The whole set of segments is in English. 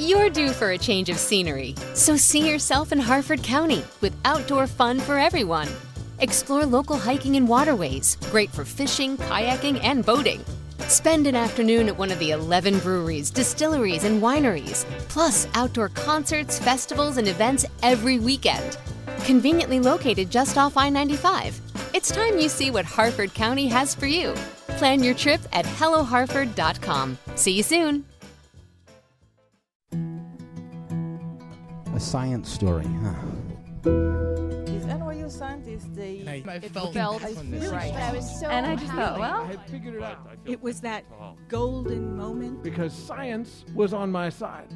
You're due for a change of scenery, so see yourself in Harford County with outdoor fun for everyone. Explore local hiking and waterways, great for fishing, kayaking, and boating. Spend an afternoon at one of the 11 breweries, distilleries, and wineries, plus outdoor concerts, festivals, and events every weekend. Conveniently located just off I-95. It's time you see what Harford County has for you. Plan your trip at helloharford.com. See you soon. A science story, huh? These NYU scientists, I felt right. I was so And I just thought, well, I had figured it out. it was that golden moment. Because science was on my side.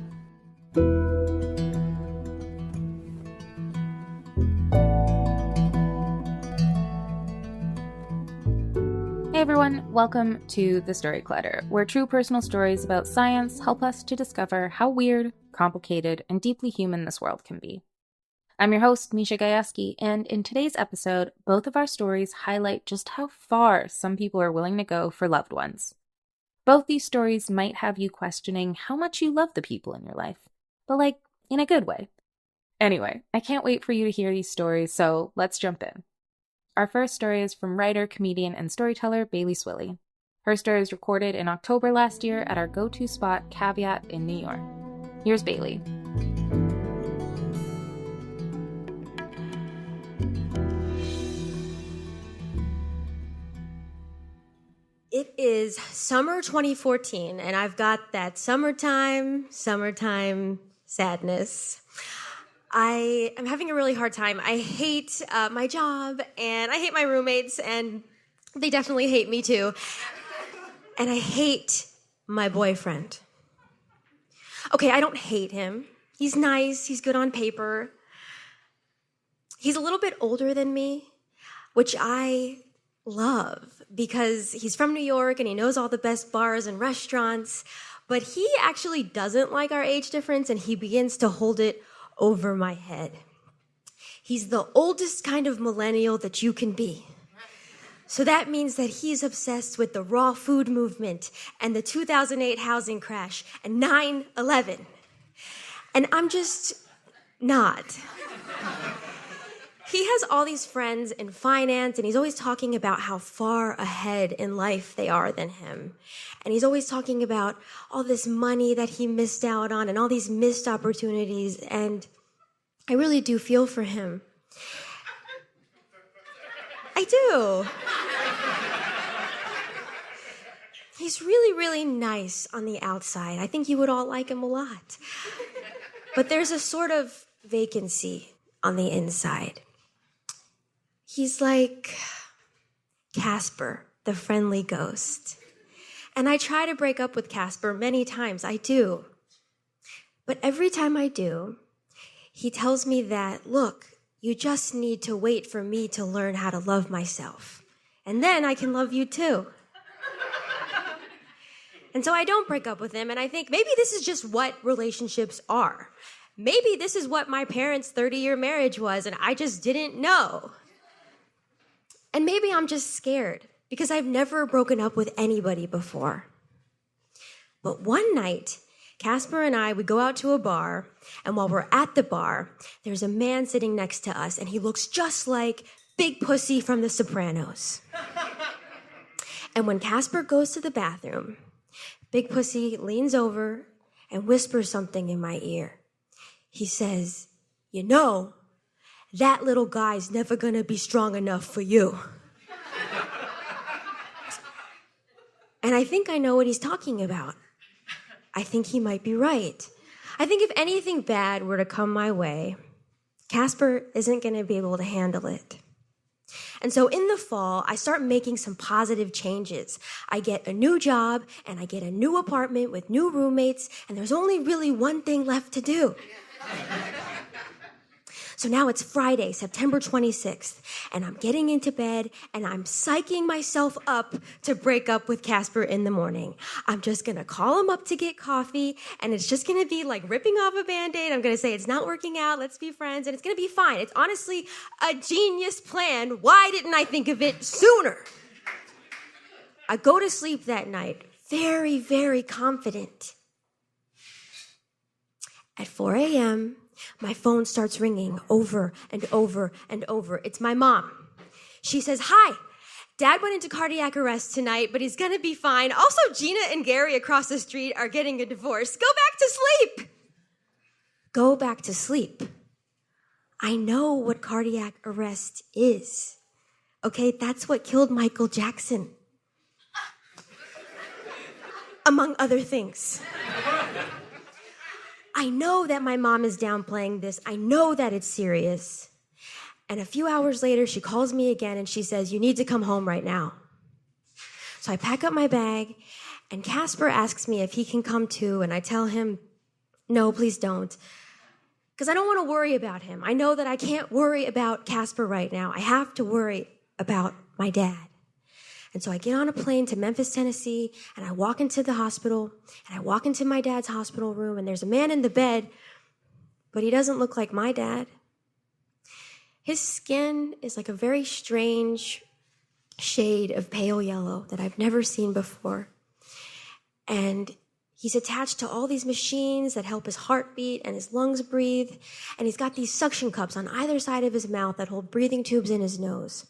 Hey everyone, welcome to The Story Clutter, where true personal stories about science help us to discover how weird, complicated, and deeply human this world can be. I'm your host, Misha Gajewski, and in today's episode, both of our stories highlight just how far some people are willing to go for loved ones. Both these stories might have you questioning how much you love the people in your life, but like, in a good way. Anyway, I can't wait for you to hear these stories, so let's jump in. Our first story is from writer, comedian, and storyteller Bailey Swilley. Her story was recorded in October last year at our go-to spot, Caveat, in New York. Here's Bailey. It is summer 2014, and I've got that summertime sadness. I am having a really hard time. I hate my job, and I hate my roommates, and they definitely hate me too. And I hate my boyfriend. Okay, I don't hate him. He's nice, he's good on paper. He's a little bit older than me, which I love because he's from New York and he knows all the best bars and restaurants, but he actually doesn't like our age difference and he begins to hold it over my head. He's the oldest kind of millennial that you can be. So that means that he's obsessed with the raw food movement and the 2008 housing crash and 9/11. And I'm just not. He has all these friends in finance, and he's always talking about how far ahead in life they are than him. And he's always talking about all this money that he missed out on and all these missed opportunities, and I really do feel for him. I do. He's really, really nice on the outside. I think you would all like him a lot. But there's a sort of vacancy on the inside. He's like Casper, the friendly ghost. And I try to break up with Casper many times, I do. But every time I do, he tells me that, look, you just need to wait for me to learn how to love myself. And then I can love you too. And so I don't break up with him, and I think maybe this is just what relationships are. Maybe this is what my parents' 30-year marriage was, and I just didn't know. And maybe I'm just scared because I've never broken up with anybody before. But one night, Casper and I would go out to a bar, and while we're at the bar, there's a man sitting next to us, and he looks just like Big Pussy from The Sopranos. And when Casper goes to the bathroom, Big Pussy leans over and whispers something in my ear. He says, you know, that little guy's never gonna be strong enough for you. And I think I know what he's talking about. I think he might be right. I think if anything bad were to come my way, Casper isn't gonna be able to handle it. And so in the fall, I start making some positive changes. I get a new job, and I get a new apartment with new roommates, and there's only really one thing left to do. So now it's Friday, September 26th, and I'm getting into bed, and I'm psyching myself up to break up with Casper in the morning. I'm just gonna call him up to get coffee, and it's just gonna be like ripping off a Band-Aid. I'm gonna say, it's not working out, let's be friends, and it's gonna be fine. It's honestly a genius plan. Why didn't I think of it sooner? I go to sleep that night, very, very confident. At 4 a.m., my phone starts ringing over and over and over. It's my mom. She says, "Hi, Dad went into cardiac arrest tonight, but he's gonna be fine. Also, Gina and Gary across the street are getting a divorce. Go back to sleep." Go back to sleep. I know what cardiac arrest is. Okay, that's what killed Michael Jackson. Among other things. I know that my mom is downplaying this. I know that it's serious. And a few hours later, she calls me again and she says, "You need to come home right now." So I pack up my bag and Casper asks me if he can come too. And I tell him, "No, please don't." Because I don't want to worry about him. I know that I can't worry about Casper right now. I have to worry about my dad. And so I get on a plane to Memphis, Tennessee, and I walk into the hospital, and I walk into my dad's hospital room, and there's a man in the bed, but he doesn't look like my dad. His skin is like a very strange shade of pale yellow that I've never seen before. And he's attached to all these machines that help his heart beat and his lungs breathe. And he's got these suction cups on either side of his mouth that hold breathing tubes in his nose.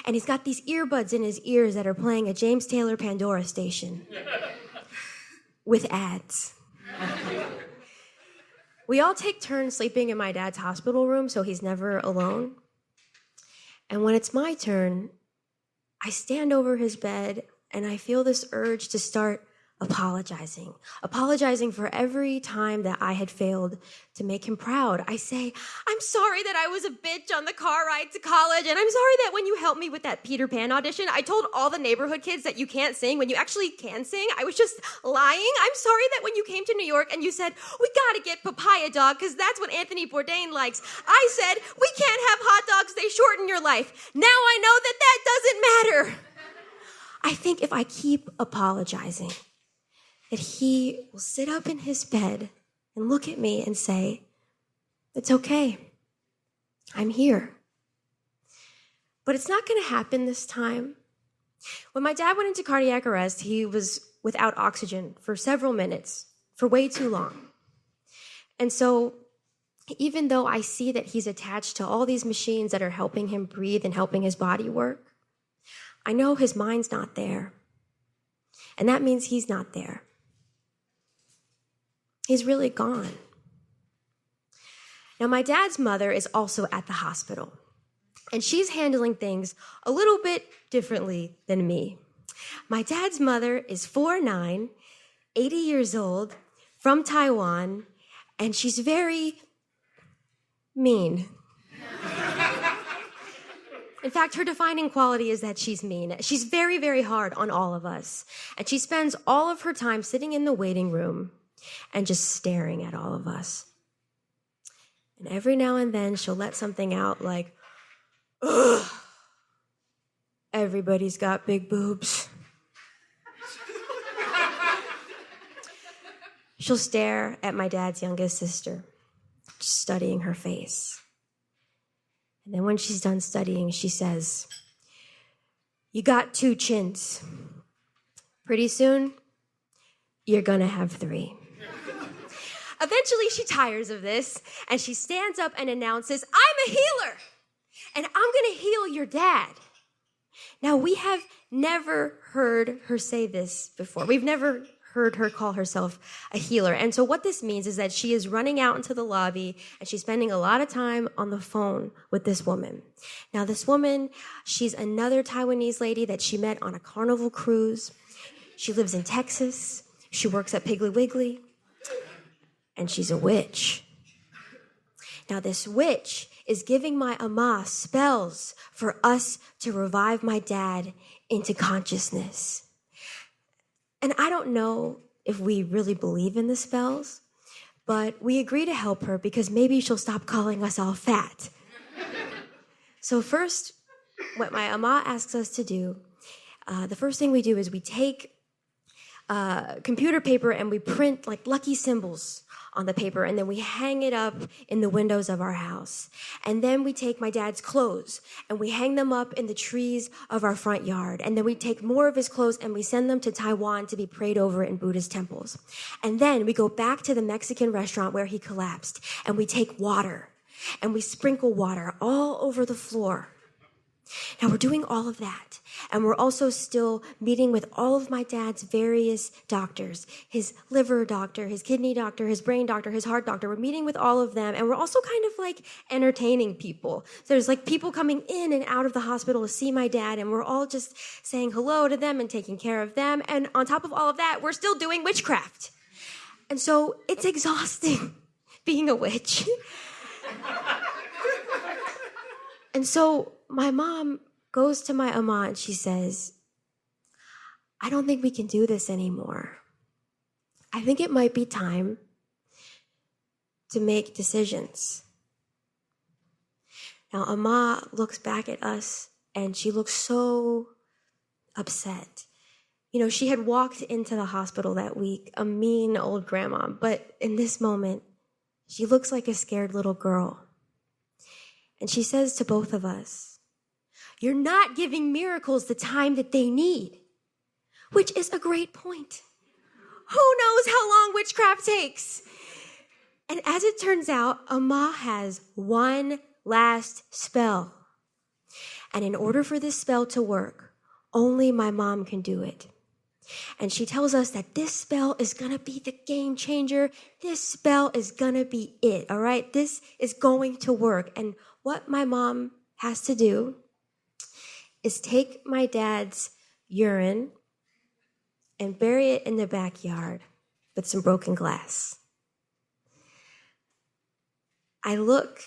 And he's got these earbuds in his ears that are playing a James Taylor Pandora station with ads. We all take turns sleeping in my dad's hospital room, so he's never alone. And when it's my turn, I stand over his bed and I feel this urge to start apologizing for every time that I had failed to make him proud. I say, "I'm sorry that I was a bitch on the car ride to college, and I'm sorry that when you helped me with that Peter Pan audition, I told all the neighborhood kids that you can't sing when you actually can sing. I was just lying. I'm sorry that when you came to New York and you said, 'We gotta get papaya dog, because that's what Anthony Bourdain likes,' I said, 'We can't have hot dogs, they shorten your life.' Now I know that that doesn't matter." I think if I keep apologizing, that he will sit up in his bed and look at me and say, "It's okay. I'm here." But it's not going to happen this time. When my dad went into cardiac arrest, he was without oxygen for several minutes, for way too long. And so even though I see that he's attached to all these machines that are helping him breathe and helping his body work, I know his mind's not there. And that means he's not there. He's really gone. Now, my dad's mother is also at the hospital, and she's handling things a little bit differently than me. My dad's mother is 4'9", 80 years old, from Taiwan, and she's very mean. In fact, her defining quality is that she's mean. She's very, very hard on all of us, and she spends all of her time sitting in the waiting room and just staring at all of us. And every now and then she'll let something out like, "Ugh, everybody's got big boobs." She'll stare at my dad's youngest sister, just studying her face. And then when she's done studying, she says, "You got 2 chins. Pretty soon, you're gonna have 3. Eventually, she tires of this, and she stands up and announces, "I'm a healer, and I'm going to heal your dad." Now, we have never heard her say this before. We've never heard her call herself a healer. And so what this means is that she is running out into the lobby, and she's spending a lot of time on the phone with this woman. Now, this woman, she's another Taiwanese lady that she met on a Carnival cruise. She lives in Texas. She works at Piggly Wiggly. And she's a witch. Now, this witch is giving my ama spells for us to revive my dad into consciousness. And I don't know if we really believe in the spells, but we agree to help her because maybe she'll stop calling us all fat. So first, what my ama asks us to do, the first thing we do is we take computer paper and we print like lucky symbols on the paper, and then we hang it up in the windows of our house. And then we take my dad's clothes and we hang them up in the trees of our front yard. And then we take more of his clothes and we send them to Taiwan to be prayed over in Buddhist temples. And then we go back to the Mexican restaurant where he collapsed, and we take water and we sprinkle water all over the floor. Now we're doing all of that, and we're also still meeting with all of my dad's various doctors, his liver doctor, his kidney doctor, his brain doctor, his heart doctor. We're meeting with all of them, and we're also kind of like entertaining people. So there's like people coming in and out of the hospital to see my dad, and we're all just saying hello to them and taking care of them. And on top of all of that, we're still doing witchcraft. And so it's exhausting being a witch. And so my mom goes to my ama and she says, I don't think we can do this anymore. I think it might be time to make decisions. Now, ama looks back at us and she looks so upset. You know, she had walked into the hospital that week, a mean old grandma, but in this moment, she looks like a scared little girl. And she says to both of us, you're not giving miracles the time that they need, which is a great point. Who knows how long witchcraft takes? And as it turns out, ama has one last spell. And in order for this spell to work, only my mom can do it. And she tells us that this spell is going to be the game changer. This spell is going to be it, all right? This is going to work. And what my mom has to do is take my dad's urine and bury it in the backyard with some broken glass. I look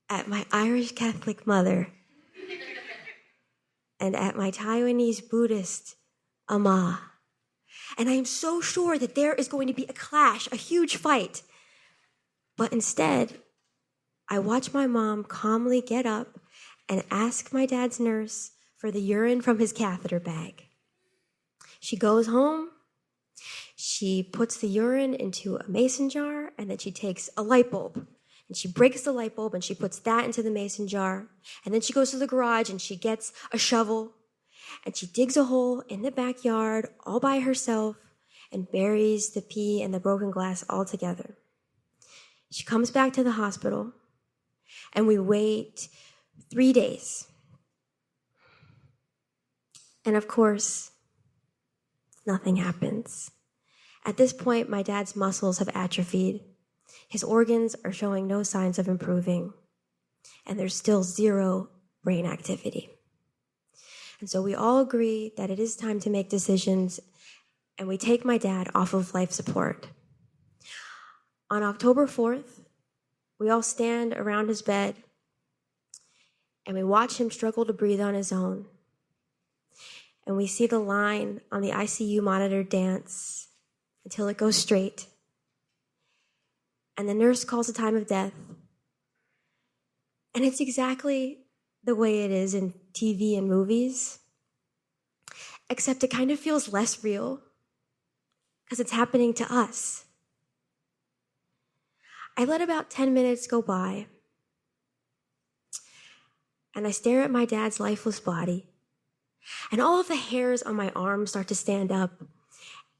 at my Irish Catholic mother and at my Taiwanese Buddhist ama, and I am so sure that there is going to be a clash, a huge fight. But instead, I watch my mom calmly get up and ask my dad's nurse for the urine from his catheter bag. She goes home, she puts the urine into a mason jar, and then she takes a light bulb, and she breaks the light bulb, and she puts that into the mason jar, and then she goes to the garage, and she gets a shovel, and she digs a hole in the backyard all by herself and buries the pee and the broken glass all together. She comes back to the hospital, and we wait 3 days. And of course, nothing happens. At this point, my dad's muscles have atrophied. His organs are showing no signs of improving, and there's still zero brain activity. And so we all agree that it is time to make decisions, and we take my dad off of life support. On October 4th, we all stand around his bed, and we watch him struggle to breathe on his own. And we see the line on the ICU monitor dance until it goes straight. And the nurse calls the time of death. And it's exactly the way it is in TV and movies, except it kind of feels less real because it's happening to us. I let about 10 minutes go by, and I stare at my dad's lifeless body, and all of the hairs on my arm start to stand up,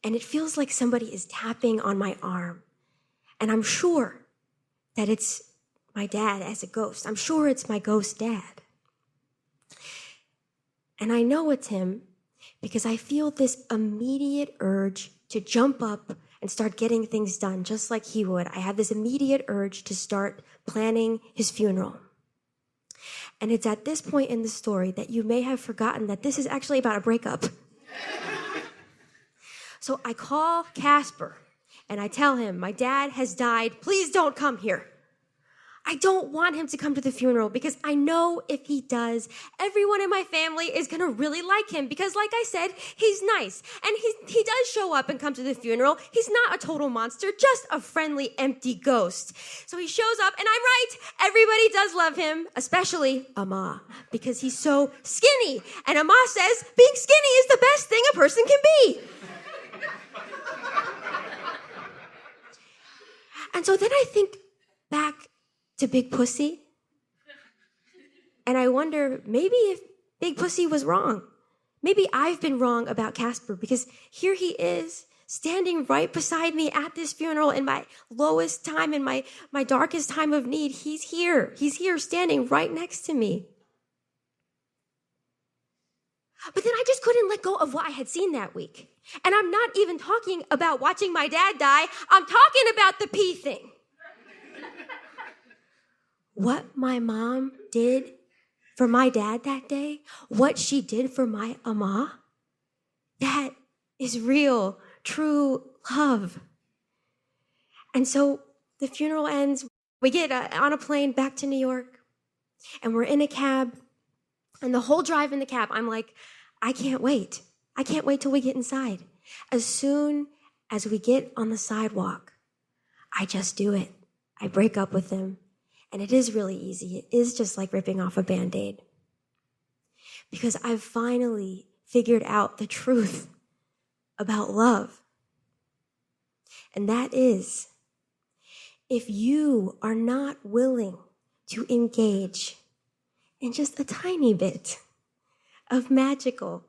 and it feels like somebody is tapping on my arm, and I'm sure that it's my dad as a ghost. I'm sure it's my ghost dad. And I know it's him because I feel this immediate urge to jump up and start getting things done just like he would. I have this immediate urge to start planning his funeral. And it's at this point in the story that you may have forgotten that this is actually about a breakup. So I call Casper and I tell him, my dad has died. Please don't come here. I don't want him to come to the funeral because I know if he does, everyone in my family is going to really like him because, like I said, he's nice. And he does show up and come to the funeral. He's not a total monster, just a friendly, empty ghost. So he shows up, and I'm right. Everybody does love him, especially Ama, because he's so skinny. And Ama says being skinny is the best thing a person can be. And so then I think back to Big Pussy. And I wonder, maybe if Big Pussy was wrong. Maybe I've been wrong about Casper, because here he is standing right beside me at this funeral in my lowest time, in my darkest time of need. He's here. He's here standing right next to me. But then I just couldn't let go of what I had seen that week. And I'm not even talking about watching my dad die. I'm talking about the pee thing. What my mom did for my dad that day, what she did for my ama, that is real, true love. And so the funeral ends. We get on a plane back to New York, and we're in a cab. And the whole drive in the cab, I'm like, I can't wait. I can't wait till we get inside. As soon as we get on the sidewalk, I just do it. I break up with him. And it is really easy. It is just like ripping off a Band-Aid. Because I've finally figured out the truth about love. And that is, if you are not willing to engage in just a tiny bit of magical,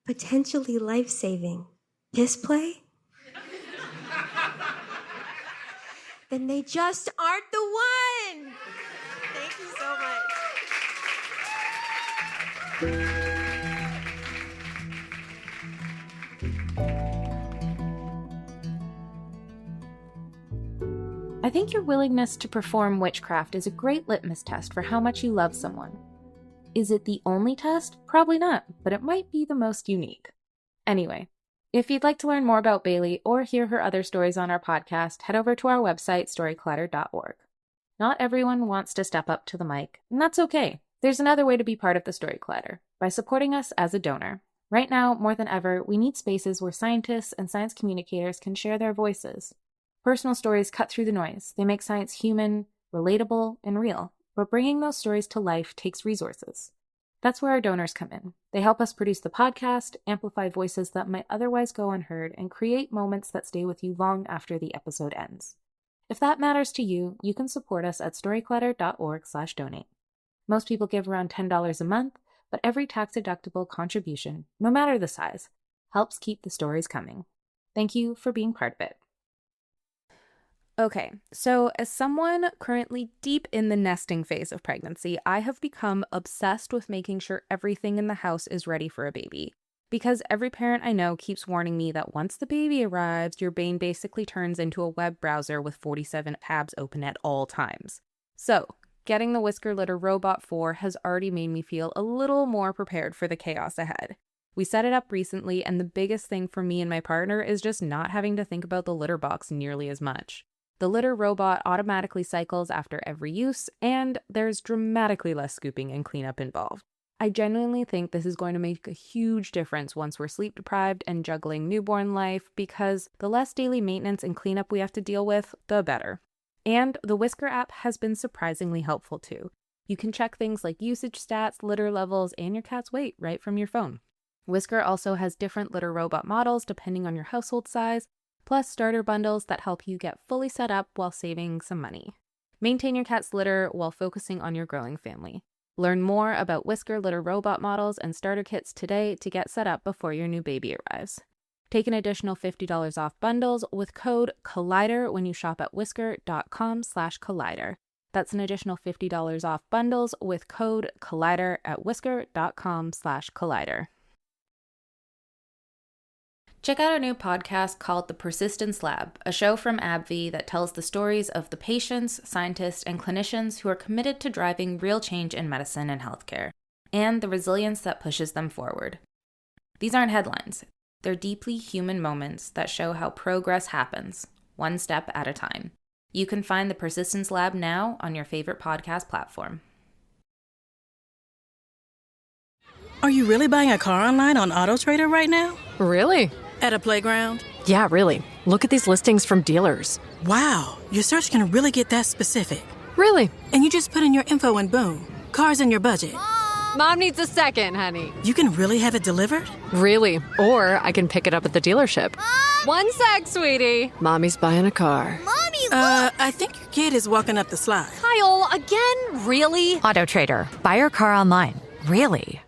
potentially life-saving piss play, then they just aren't the one. Thank you so much. I think your willingness to perform witchcraft is a great litmus test for how much you love someone. Is it the only test? Probably not, but it might be the most unique. Anyway, if you'd like to learn more about Bailey or hear her other stories on our podcast, head over to our website, storyclatter.org. Not everyone wants to step up to the mic, and that's okay. There's another way to be part of the Story Clatter, by supporting us as a donor. Right now, more than ever, we need spaces where scientists and science communicators can share their voices. Personal stories cut through the noise. They make science human, relatable, and real. But bringing those stories to life takes resources. That's where our donors come in. They help us produce the podcast, amplify voices that might otherwise go unheard, and create moments that stay with you long after the episode ends. If that matters to you, you can support us at storyclatter.org/donate. Most people give around $10 a month, but every tax-deductible contribution, no matter the size, helps keep the stories coming. Thank you for being part of it. Okay, so as someone currently deep in the nesting phase of pregnancy, I have become obsessed with making sure everything in the house is ready for a baby. Because every parent I know keeps warning me that once the baby arrives, your brain basically turns into a web browser with 47 tabs open at all times. So, getting the Whisker Litter Robot 4 has already made me feel a little more prepared for the chaos ahead. We set it up recently, and the biggest thing for me and my partner is just not having to think about the litter box nearly as much. The litter robot automatically cycles after every use, and there's dramatically less scooping and cleanup involved. I genuinely think this is going to make a huge difference once we're sleep deprived and juggling newborn life, because the less daily maintenance and cleanup we have to deal with, the better. And the Whisker app has been surprisingly helpful too. You can check things like usage stats, litter levels, and your cat's weight right from your phone. Whisker also has different litter robot models depending on your household size, plus starter bundles that help you get fully set up while saving some money. Maintain your cat's litter while focusing on your growing family. Learn more about Whisker litter robot models and starter kits today to get set up before your new baby arrives. Take an additional $50 off bundles with code COLLIDER when you shop at whisker.com/collider. That's an additional $50 off bundles with code COLLIDER at whisker.com/collider. Check out our new podcast called The Persistence Lab, a show from AbbVie that tells the stories of the patients, scientists, and clinicians who are committed to driving real change in medicine and healthcare, and the resilience that pushes them forward. These aren't headlines. They're deeply human moments that show how progress happens, one step at a time. You can find The Persistence Lab now on your favorite podcast platform. Are you really buying a car online on AutoTrader right now? Really? At a playground? Yeah, really. Look at these listings from dealers. Wow, your search can really get that specific. Really? And you just put in your info and boom, car's in your budget. Mom needs a second, honey. You can really have it delivered? Really. Or I can pick it up at the dealership. Mom! One sec, sweetie. Mommy's buying a car. Mommy, I think your kid is walking up the slide. Kyle, again? Really? Auto Trader. Buy your car online. Really?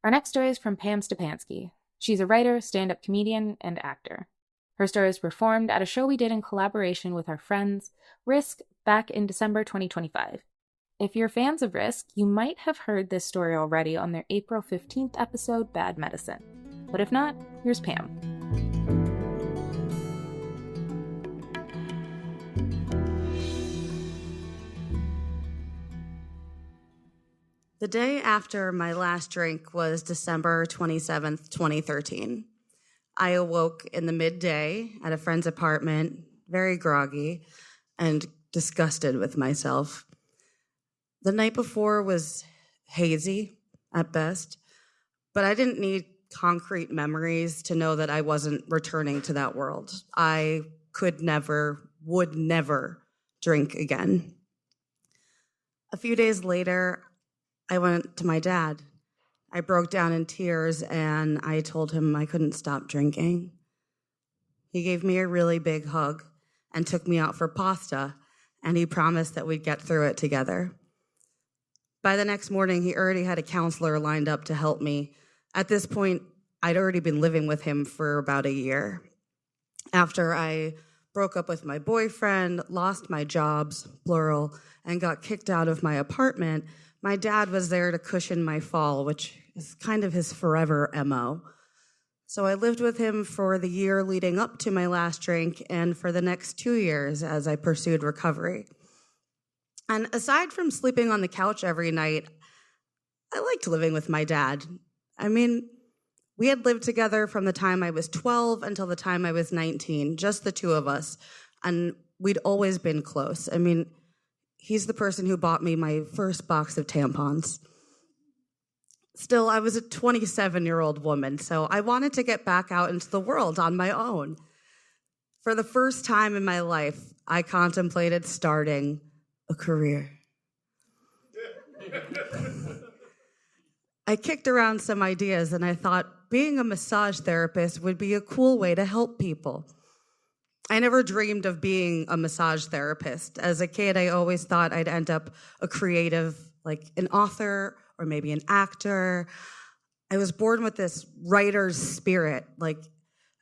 Our next story is from Pam Stepansky. She's a writer, stand-up comedian, and actor. Her story is performed at a show we did in collaboration with our friends, Risk, back in December 2025. If you're fans of Risk, you might have heard this story already on their April 15th episode, Bad Medicine. But if not, here's Pam. The day after my last drink was December 27th, 2013. I awoke in the midday at a friend's apartment, very groggy and disgusted with myself. The night before was hazy at best, but I didn't need concrete memories to know that I wasn't returning to that world. I could never, would never drink again. A few days later, I went to my dad. I broke down in tears and I told him I couldn't stop drinking. He gave me a really big hug and took me out for pasta, and he promised that we'd get through it together. By the next morning, he already had a counselor lined up to help me. At this point, I'd already been living with him for about a year. After I broke up with my boyfriend, lost my jobs, plural, and got kicked out of my apartment, my dad was there to cushion my fall, which is kind of his forever MO. So I lived with him for the year leading up to my last drink and for the next 2 years as I pursued recovery. And aside from sleeping on the couch every night, I liked living with my dad. I mean, we had lived together from the time I was 12 until the time I was 19, just the two of us, and we'd always been close. I mean, he's the person who bought me my first box of tampons. Still, I was a 27-year-old woman, so I wanted to get back out into the world on my own. For the first time in my life, I contemplated starting a career. I kicked around some ideas, and I thought being a massage therapist would be a cool way to help people. I never dreamed of being a massage therapist. As a kid, I always thought I'd end up a creative, like an author or maybe an actor. I was born with this writer's spirit. Like,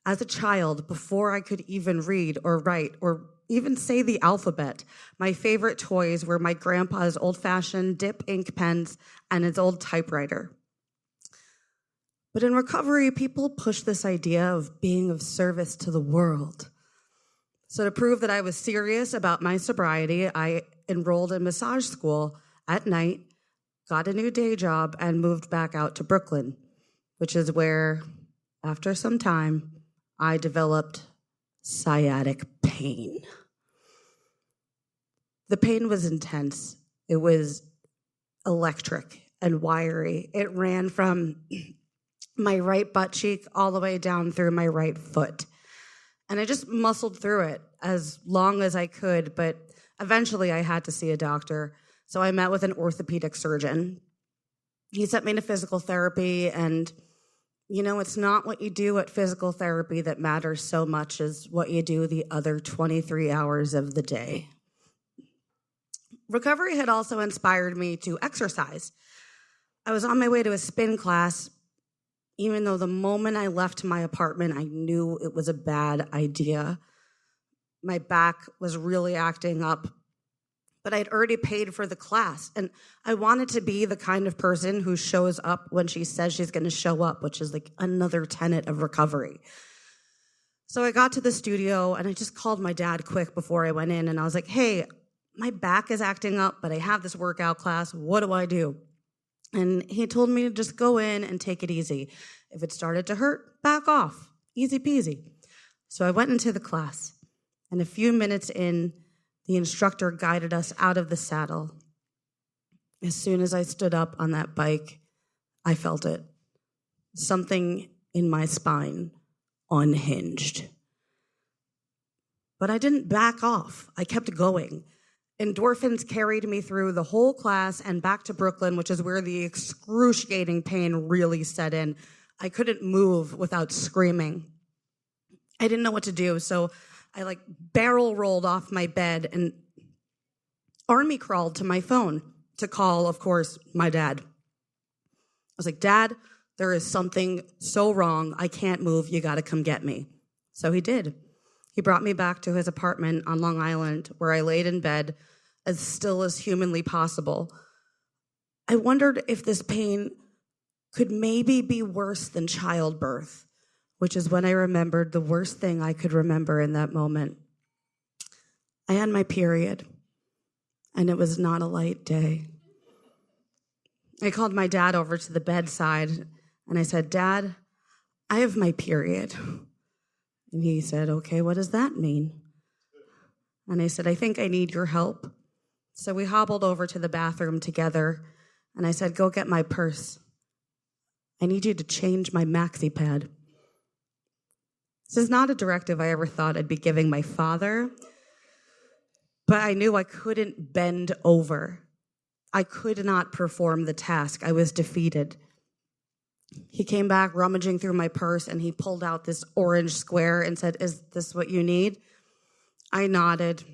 as a child, before I could even read or write or even say the alphabet, my favorite toys were my grandpa's old-fashioned dip ink pens and his old typewriter. But in recovery, people push this idea of being of service to the world. So to prove that I was serious about my sobriety, I enrolled in massage school at night, got a new day job, and moved back out to Brooklyn, which is where, after some time, I developed sciatic pain. The pain was intense. It was electric and wiry. It ran from my right butt cheek all the way down through my right foot. And I just muscled through it as long as I could, but eventually I had to see a doctor. So I met with an orthopedic surgeon. He sent me to physical therapy, and you know, it's not what you do at physical therapy that matters so much as what you do the other 23 hours of the day. Recovery had also inspired me to exercise. I was on my way to a spin class, even though the moment I left my apartment, I knew it was a bad idea. My back was really acting up, but I'd already paid for the class, and I wanted to be the kind of person who shows up when she says she's going to show up, which is like another tenet of recovery. So I got to the studio, and I just called my dad quick before I went in, and I was like, hey, my back is acting up, but I have this workout class. What do I do? And he told me to just go in and take it easy. If it started to hurt, back off. Easy peasy. So I went into the class, and a few minutes in, the instructor guided us out of the saddle. As soon as I stood up on that bike, I felt it. Something in my spine unhinged. But I didn't back off. I kept going. Endorphins carried me through the whole class and back to Brooklyn, which is where the excruciating pain really set in. I couldn't move without screaming. I didn't know what to do, so I like barrel rolled off my bed and army crawled to my phone to call, of course, my dad. I was like, Dad, there is something so wrong. I can't move. You got to come get me. So he did. He brought me back to his apartment on Long Island, where I laid in bed as still as humanly possible. I wondered if this pain could maybe be worse than childbirth, which is when I remembered the worst thing I could remember in that moment. I had my period, and it was not a light day. I called my dad over to the bedside, and I said, Dad, I have my period. And he said, okay, what does that mean? And I said, I think I need your help. So we hobbled over to the bathroom together, and I said, go get my purse. I need you to change my maxi pad. This is not a directive I ever thought I'd be giving my father, but I knew I couldn't bend over. I could not perform the task. I was defeated. He came back rummaging through my purse, and he pulled out this orange square and said, is this what you need? I nodded,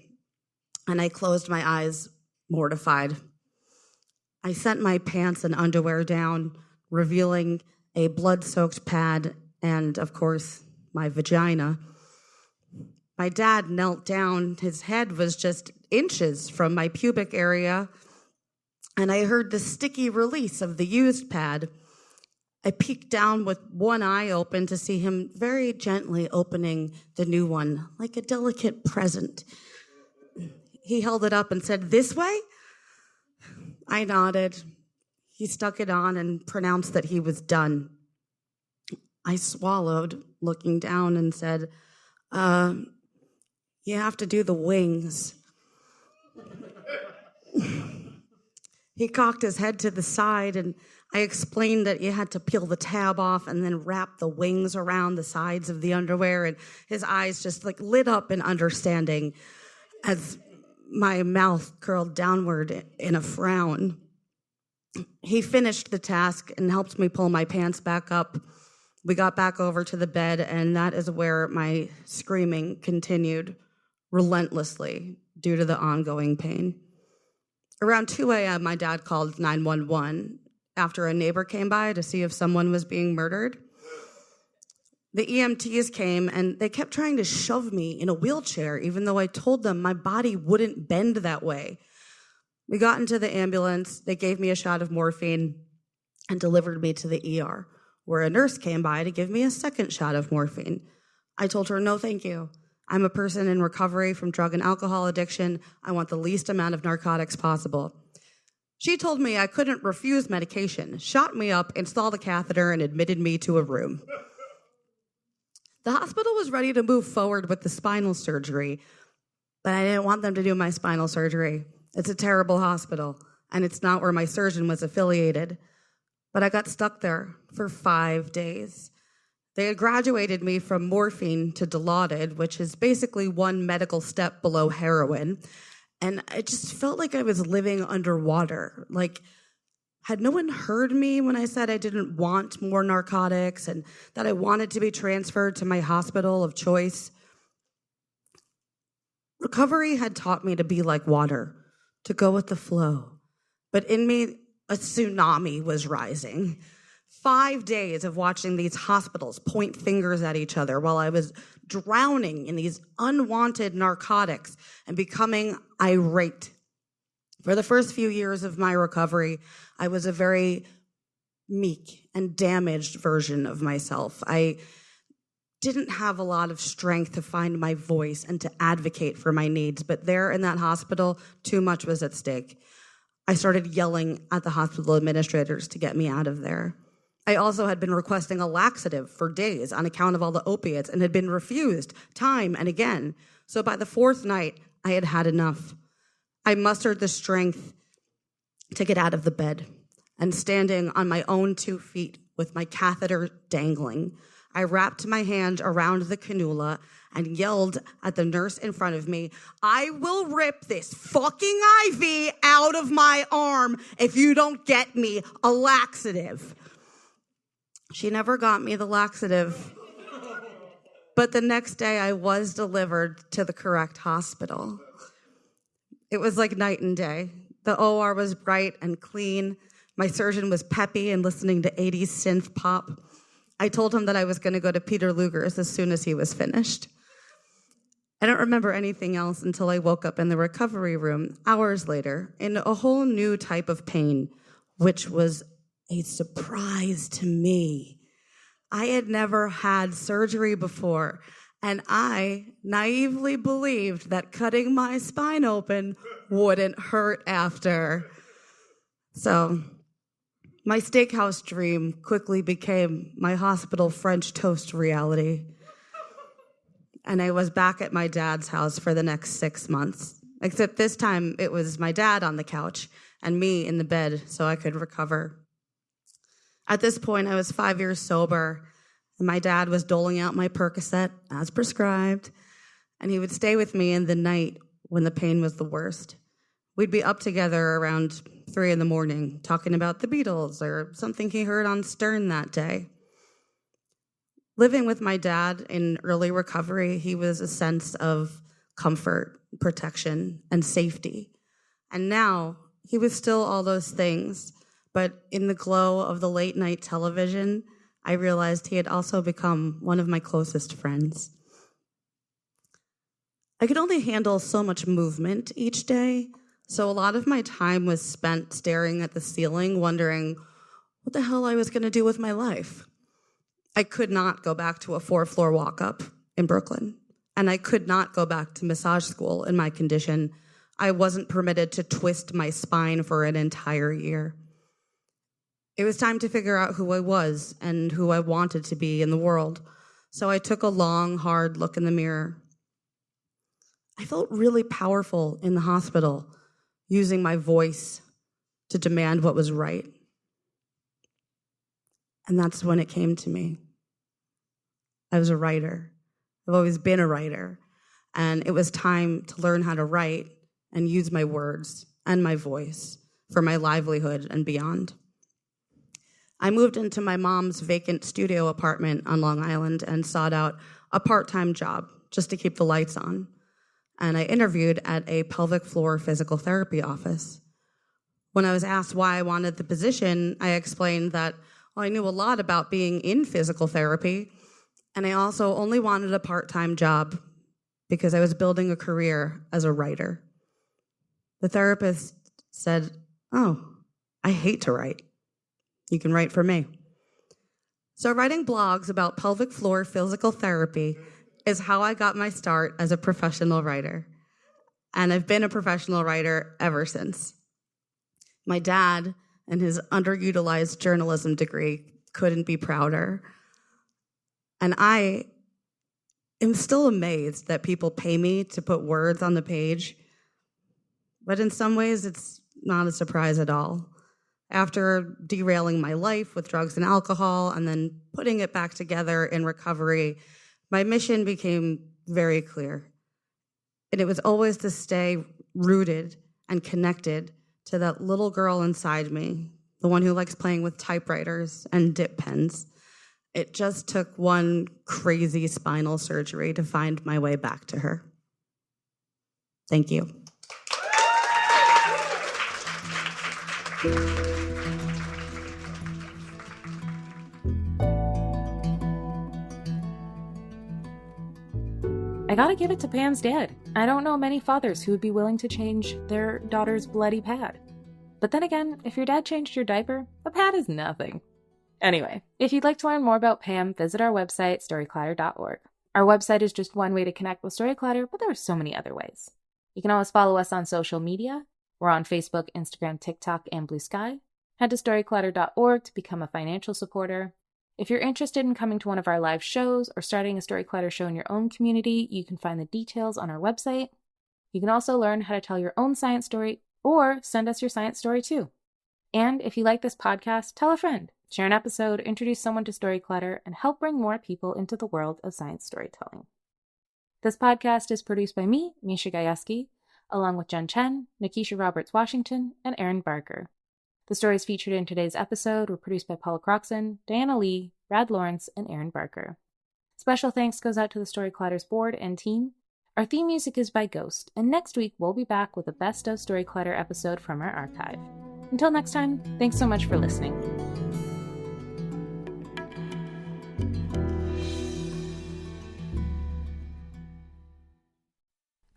and I closed my eyes, mortified. I sent my pants and underwear down, revealing a blood-soaked pad and, of course, my vagina. My dad knelt down. His head was just inches from my pubic area, and I heard the sticky release of the used pad. I peeked down with one eye open to see him very gently opening the new one, like a delicate present. He held it up and said, this way? I nodded. He stuck it on and pronounced that he was done. I swallowed, looking down, and said, you have to do the wings. He cocked his head to the side, and I explained that you had to peel the tab off and then wrap the wings around the sides of the underwear, and his eyes just like lit up in understanding as my mouth curled downward in a frown. He finished the task and helped me pull my pants back up. We got back over to the bed, and that is where my screaming continued relentlessly due to the ongoing pain. Around 2 a.m., my dad called 911 after a neighbor came by to see if someone was being murdered. The EMTs came, and they kept trying to shove me in a wheelchair, even though I told them my body wouldn't bend that way. We got into the ambulance. They gave me a shot of morphine and delivered me to the ER, where a nurse came by to give me a second shot of morphine. I told her, no, thank you. I'm a person in recovery from drug and alcohol addiction. I want the least amount of narcotics possible. She told me I couldn't refuse medication, shot me up, installed a catheter, and admitted me to a room. The hospital was ready to move forward with the spinal surgery, but I didn't want them to do my spinal surgery. It's a terrible hospital, and it's not where my surgeon was affiliated. But I got stuck there for 5 days. They had graduated me from morphine to Dilaudid, which is basically one medical step below heroin. And I just felt like I was living underwater. Like, had no one heard me when I said I didn't want more narcotics and that I wanted to be transferred to my hospital of choice? Recovery had taught me to be like water, to go with the flow. But in me, a tsunami was rising. 5 days of watching these hospitals point fingers at each other while I was drowning in these unwanted narcotics and becoming irate. For the first few years of my recovery, I was a very meek and damaged version of myself. I didn't have a lot of strength to find my voice and to advocate for my needs, but there in that hospital, too much was at stake. I started yelling at the hospital administrators to get me out of there. I also had been requesting a laxative for days on account of all the opiates and had been refused time and again. So by the fourth night, I had had enough. I mustered the strength to get out of the bed, and standing on my own 2 feet with my catheter dangling, I wrapped my hand around the cannula and yelled at the nurse in front of me, I will rip this fucking IV out of my arm if you don't get me a laxative. She never got me the laxative, But the next day, I was delivered to the correct hospital. It was like night and day. The OR was bright and clean. My surgeon was peppy and listening to 80s synth pop. I told him that I was going to go to Peter Luger's as soon as he was finished. I don't remember anything else until I woke up in the recovery room hours later in a whole new type of pain, which was a surprise to me. I had never had surgery before, and I naively believed that cutting my spine open wouldn't hurt after. So my steakhouse dream quickly became my hospital French toast reality. And I was back at my dad's house for the next 6 months, except this time it was my dad on the couch and me in the bed so I could recover. At this point, I was 5 years sober, and my dad was doling out my Percocet as prescribed, and he would stay with me in the night when the pain was the worst. We'd be up together around 3 a.m, talking about the Beatles or something he heard on Stern that day. Living with my dad in early recovery, he was a sense of comfort, protection, and safety. And now, he was still all those things, but in the glow of the late night television, I realized he had also become one of my closest friends. I could only handle so much movement each day, so a lot of my time was spent staring at the ceiling, wondering what the hell I was going to do with my life. I could not go back to a 4-floor walk-up in Brooklyn, and I could not go back to massage school in my condition. I wasn't permitted to twist my spine for an entire year. It was time to figure out who I was and who I wanted to be in the world, so I took a long, hard look in the mirror. I felt really powerful in the hospital, using my voice to demand what was right. And that's when it came to me. I was a writer. I've always been a writer. And it was time to learn how to write and use my words and my voice for my livelihood and beyond. I moved into my mom's vacant studio apartment on Long Island and sought out a part-time job just to keep the lights on. And I interviewed at a pelvic floor physical therapy office. When I was asked why I wanted the position, I explained that I knew a lot about being in physical therapy, and I also only wanted a part-time job because I was building a career as a writer. The therapist said, "Oh, I hate to write. You can write for me." So writing blogs about pelvic floor physical therapy is how I got my start as a professional writer. And I've been a professional writer ever since. My dad and his underutilized journalism degree couldn't be prouder. And I am still amazed that people pay me to put words on the page. But in some ways, it's not a surprise at all. After derailing my life with drugs and alcohol and then putting it back together in recovery, my mission became very clear. And it was always to stay rooted and connected to that little girl inside me, the one who likes playing with typewriters and dip pens. It just took one crazy spinal surgery to find my way back to her. Thank you. I gotta give it to Pam's dad. I don't know many fathers who would be willing to change their daughter's bloody pad. But then again, if your dad changed your diaper, a pad is nothing. Anyway, if you'd like to learn more about Pam, visit our website, storyclatter.org. Our website is just one way to connect with Storyclatter, but there are so many other ways. You can always follow us on social media. We're on Facebook, Instagram, TikTok, and Blue Sky. Head to storyclatter.org to become a financial supporter. If you're interested in coming to one of our live shows or starting a Storyclatter show in your own community, you can find the details on our website. You can also learn how to tell your own science story or send us your science story too. And if you like this podcast, tell a friend, share an episode, introduce someone to Storyclatter, and help bring more people into the world of science storytelling. This podcast is produced by me, Misha Gajewski, along with Jen Chen, Nikisha Roberts-Washington, and Aaron Barker. The stories featured in today's episode were produced by Paula Croxon, Diana Lee, Brad Lawrence, and Aaron Barker. Special thanks goes out to the Story Clatters board and team. Our theme music is by Ghost, and next week we'll be back with a Best of Story Clatter episode from our archive. Until next time, thanks so much for listening.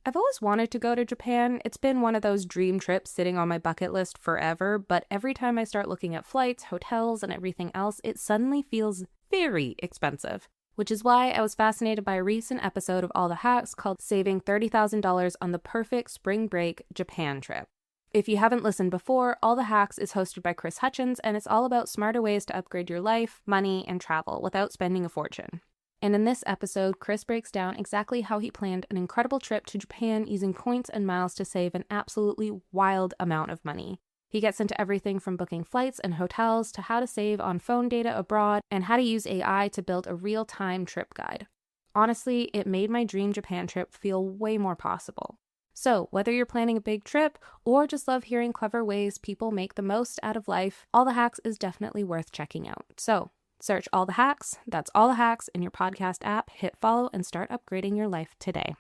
I've always wanted to go to Japan. It's been one of those dream trips sitting on my bucket list forever, but every time I start looking at flights, hotels, and everything else, it suddenly feels very expensive. Which is why I was fascinated by a recent episode of All the Hacks called Saving $30,000 on the Perfect Spring Break Japan Trip. If you haven't listened before, All the Hacks is hosted by Chris Hutchins, and it's all about smarter ways to upgrade your life, money, and travel without spending a fortune. And in this episode, Chris breaks down exactly how he planned an incredible trip to Japan using points and miles to save an absolutely wild amount of money. He gets into everything from booking flights and hotels to how to save on phone data abroad and how to use AI to build a real-time trip guide. Honestly, it made my dream Japan trip feel way more possible. So, whether you're planning a big trip or just love hearing clever ways people make the most out of life, All the Hacks is definitely worth checking out. So, search All the Hacks, that's All the Hacks in your podcast app, hit follow, and start upgrading your life today.